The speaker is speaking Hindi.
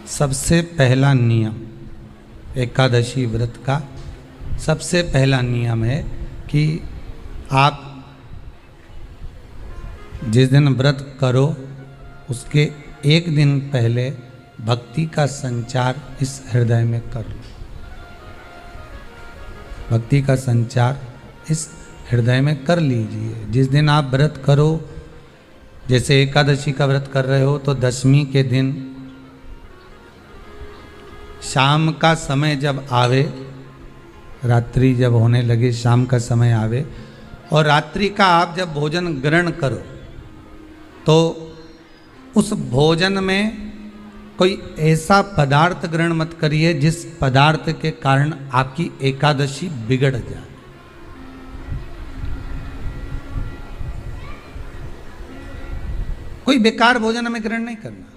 सबसे पहला नियम एकादशी व्रत का सबसे पहला नियम है कि आप जिस दिन व्रत करो उसके एक दिन पहले भक्ति का संचार इस हृदय में कर लो। भक्ति का संचार इस हृदय में कर लीजिए। जिस दिन आप व्रत करो, जैसे एकादशी का व्रत कर रहे हो तो दशमी के दिन शाम का समय जब आवे, रात्रि जब होने लगे, शाम का समय आवे और रात्रि का आप जब भोजन ग्रहण करो तो उस भोजन में कोई ऐसा पदार्थ ग्रहण मत करिए जिस पदार्थ के कारण आपकी एकादशी बिगड़ जाए। कोई बेकार भोजन हमें ग्रहण नहीं करना।